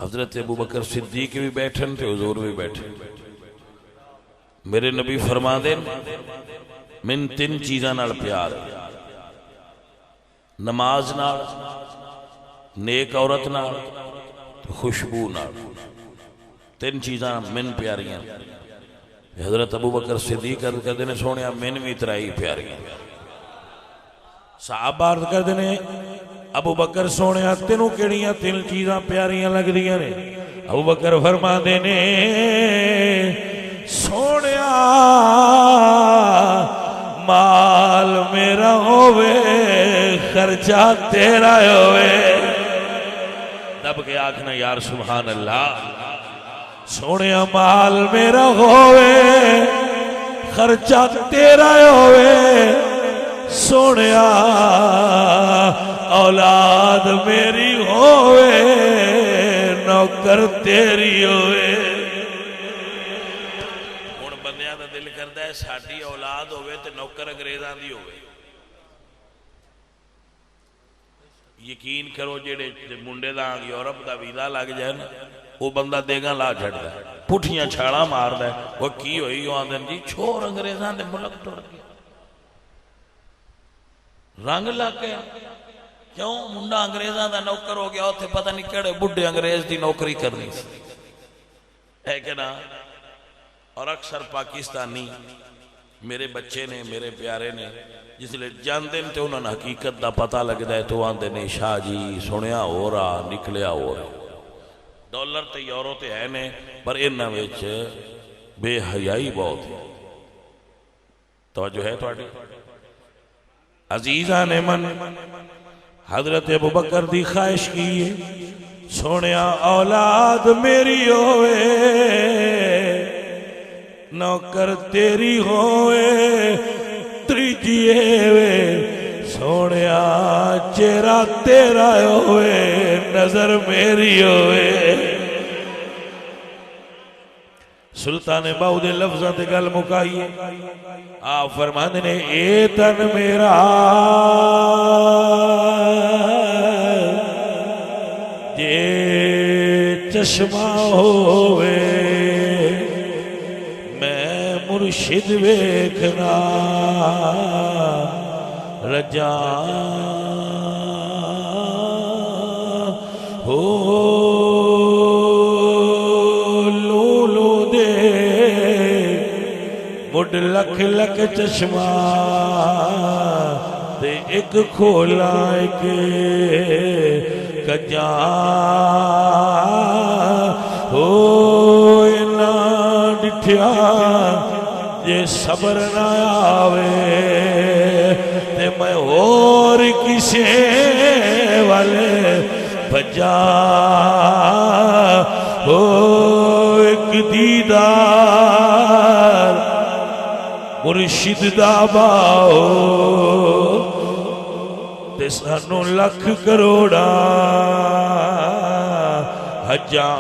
حضرت ابو بکر صدیق بھی بیٹھن تے حضور بھی بیٹھے. میرے نبی فرما دیں من 3 چیزاں نال پیار ہے، نماز نال، نیک عورت نال، خوشبو نال. 3 چیزاں من پیاریاں. حضرت ابو بکر صدیق کہتے ہیں سونے من بھی 3 پیاریاں. صحابہ عرض کرتے ہیں ابو بکر سونے تینوں کیڑیاں 3 چیزاں پیاریاں لگ دیاں نے؟ ابو بکر فرماندے نے سونیا مال میرا ہووے خرچہ تیرا ہووے. دب کے آکھنا یار سبحان اللہ. سونیا مال میرا ہووے خرچہ تیرا ہووے. سونیا اولاد میری ہووے نوکر تیری ہووے. ہن بندیاں دا دل کردا ہے ساڈی اولاد ہووے تے نوکر انگریزاں دی ہووے. یقین کرو جڑے منڈے دا یورپ دا ویزا لگ جائے نا وہ بندہ دیگاں لا چھڑدا ہے، پٹھیاں چھاڑا ماردا ہے. وہ کی ہوئی او آندن جی چھوڑ انگریزاں دے ملک ٹر گیا رنگ لگ گیا. کیوں منڈا انگریزاں دا نوکر ہو گیا اوتھے پتہ نہیں کیڑے بڈھے انگریز دی نوکری کرنی ہے کہ نا. اور اکثر پاکستانی میرے بچے نے میرے پیارے نے جس لئے جاندے تے انہوں نے حقیقت دا پتہ لگدا ہے تو آندے نے شاہ جی سنیا ہو رہا نکلیا ہو رہا. ڈالر تے یورو تے ہے نے پر انہاں وچ بے حیائی بہت ہے. توجہ ہے تواڈی عزیزان من. حضرت ابو بکر دی خواہش کی سونیا اولاد میری ہوئے نوکر تیری ہوئے. تریجیے وے سونیا چہرہ تیرا ہوئے نظر میری ہوئے. سلطان باؤ دے لفظاں تے گل مکائیے. آپ فرماندے نے اے تن میرا جے چشمہ ہوئے میں مرشد ویکھنا رجا ہو مڈ لکھ لکھ چشمہ تے ایک کھولا ایک کجا ہوئے نہ ڈٹھیا جے صبر نہ آوے تے میں اور کسے والے بجا ایک دیدار مرشد دا باؤ تے سانو لکھ کروڑا ہجاں